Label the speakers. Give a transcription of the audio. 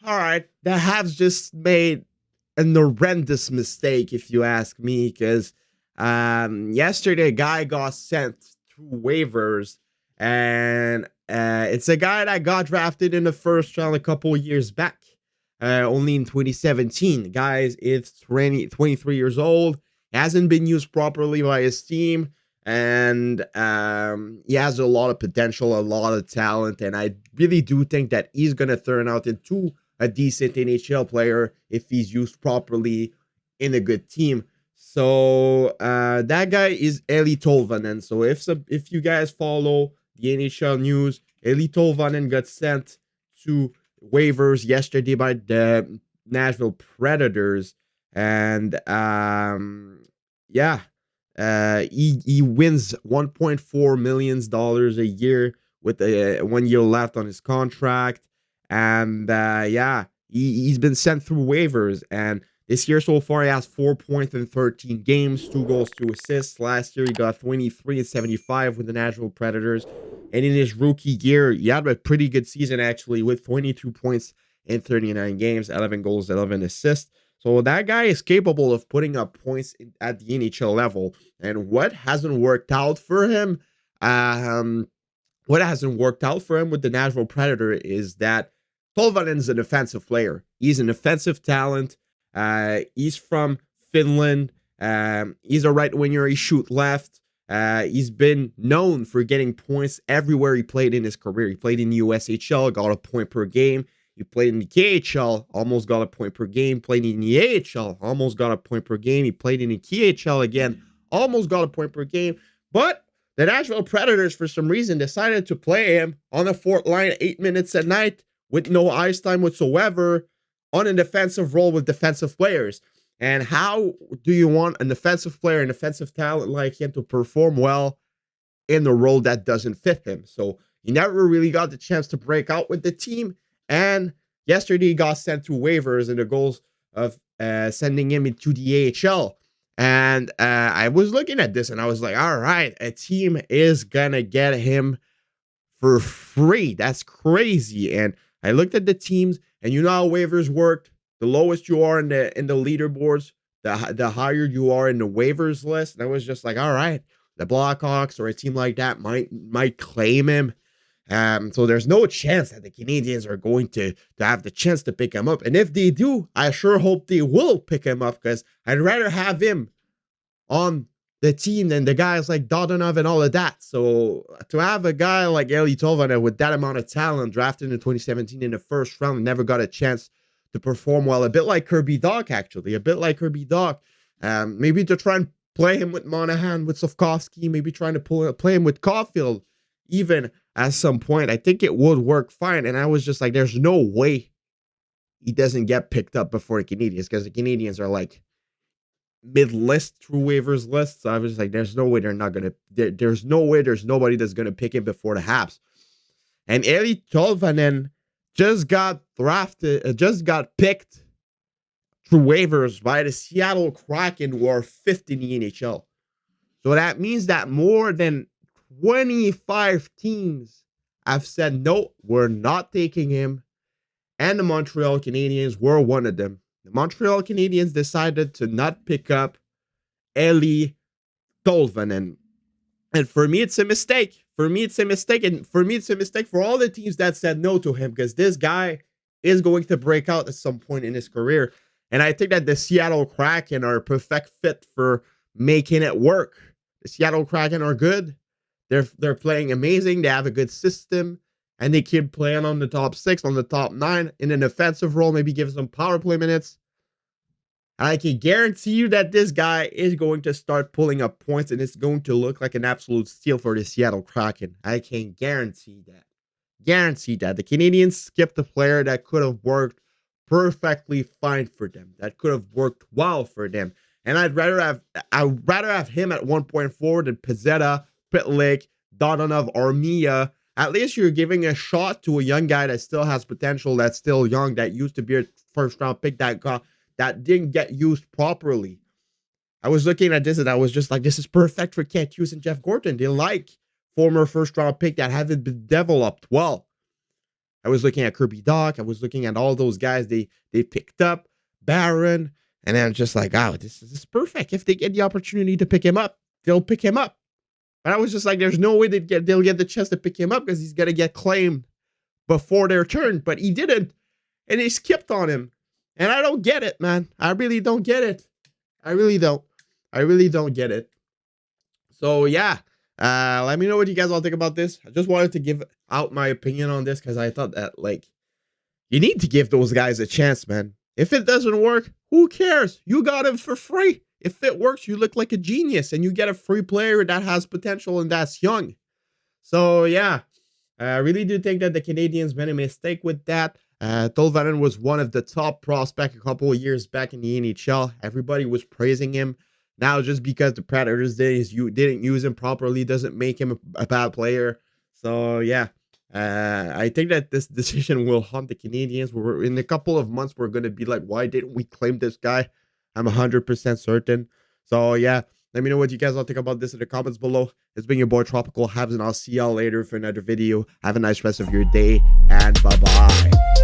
Speaker 1: All right, the Habs just made an horrendous mistake, if you ask me, because yesterday a guy got sent through waivers, and it's a guy that got drafted in the first round a couple of years back, only in 2017. Guys, it's 23 years old, hasn't been used properly by his team, and he has a lot of potential, a lot of talent, and I really do think that he's going to turn out into a decent NHL player if he's used properly in a good team. So that guy is Eli Tolvanen. So if you guys follow the NHL news, Eli Tolvanen got sent to waivers yesterday by the Nashville Predators, and yeah, he wins $1.4 million a year with 1 year left on his contract. And yeah, he's been sent through waivers. And this year so far, he has 4 points in 13 games, 2 goals, 2 assists. Last year, he got 23 and 75 with the Nashville Predators. And in his rookie year, he had a pretty good season, actually, with 22 points in 39 games, 11 goals, 11 assists. So that guy is capable of putting up points at the NHL level. And what hasn't worked out for him, with the Nashville Predator is that Tolvanen's an offensive player. He's an offensive talent. He's from Finland. He's a right winger. He shoot left. He's been known for getting points everywhere he played in his career. He played in the USHL, got a point per game. He played in the KHL, almost got a point per game. Played in the AHL, almost got a point per game. He played in the KHL again, almost got a point per game. But the Nashville Predators, for some reason, decided to play him on the fourth line 8 minutes a night with no ice time whatsoever on a defensive role with defensive players. And how do you want an offensive player, an offensive talent like him to perform well in the role that doesn't fit him? So he never really got the chance to break out with the team. And yesterday he got sent to waivers in the goals of sending him into the AHL. And I was looking at this and I was like, all right, a team is going to get him for free. That's crazy. And I looked at the teams, and you know how waivers work. The lowest you are in the leaderboards, the higher you are in the waivers list. And I was just like, all right, the Blackhawks or a team like that might claim him. So there's no chance that the Canadiens are going to have the chance to pick him up. And if they do, I sure hope they will pick him up, because I'd rather have him on the team than the guys like Dodonov and all of that. So to have a guy like Eli Tolvanen with that amount of talent drafted in 2017 in the first round, never got a chance to perform well, a bit like Kirby Dach, actually, a bit like Kirby Dach. Maybe to try and play him with Monahan, with Sofkovsky, maybe trying to play him with Caulfield, even at some point. I think it would work fine. And I was just like, there's no way he doesn't get picked up before the Canadiens, because the Canadiens are like mid-list through waivers lists. So I was just like, there's no way they're not going to, there's no way there's nobody that's going to pick him before the Habs. And Eli Tolvanen just got picked through waivers by the Seattle Kraken, who are fifth in the NHL. So that means that more than 25 teams have said, no, we're not taking him. And the Montreal Canadiens were one of them. The Montreal Canadiens decided to not pick up Eli Tolvanen. And for me, it's a mistake. And for me, it's a mistake for all the teams that said no to him, because this guy is going to break out at some point in his career. And I think that the Seattle Kraken are a perfect fit for making it work. The Seattle Kraken are good. They're playing amazing. They have a good system. And they keep playing on the top 6, on the top 9, in an offensive role, maybe give some power play minutes. And I can guarantee you that this guy is going to start pulling up points, and it's going to look like an absolute steal for the Seattle Kraken. I can guarantee that. The Canadiens skipped a player that could have worked perfectly fine for them, that could have worked well for them. And I'd rather have him at 1.4 than Pezzetta, Pitlick, Dodonov, Armia. At least you're giving a shot to a young guy that still has potential, that's still young, that used to be a first-round pick that didn't get used properly. I was looking at this and I was just like, this is perfect for Kent Hughes and Jeff Gorton. They like former first-round pick that haven't been developed well. I was looking at Kirby Doc. I was looking at all those guys they picked up, Barron, and I'm just like, oh, this is perfect. If they get the opportunity to pick him up, they'll pick him up. But I was just like, there's no way they'll get the chance to pick him up because he's gonna get claimed before their turn. But he didn't, and they skipped on him. And I don't get it, man. I really don't get it. I really don't. I really don't get it. So yeah, let me know what you guys all think about this. I just wanted to give out my opinion on this because I thought that, like, you need to give those guys a chance, man. If it doesn't work, who cares? You got him for free. If it works, you look like a genius and you get a free player that has potential and that's young. So yeah, I really do think that the Canadiens made a mistake with that. Tolvanen was one of the top prospects a couple of years back in the NHL. Everybody was praising him. Now, just because the Predators didn't use him properly doesn't make him a bad player. So yeah, I think that this decision will haunt the Canadiens. We're in a couple of months, we're gonna be like, why didn't we claim this guy? I'm 100% certain. So yeah, let me know what you guys all think about this in the comments below. It's been your boy Tropical Habs, and I'll see y'all later for another video. Have a nice rest of your day, and bye-bye.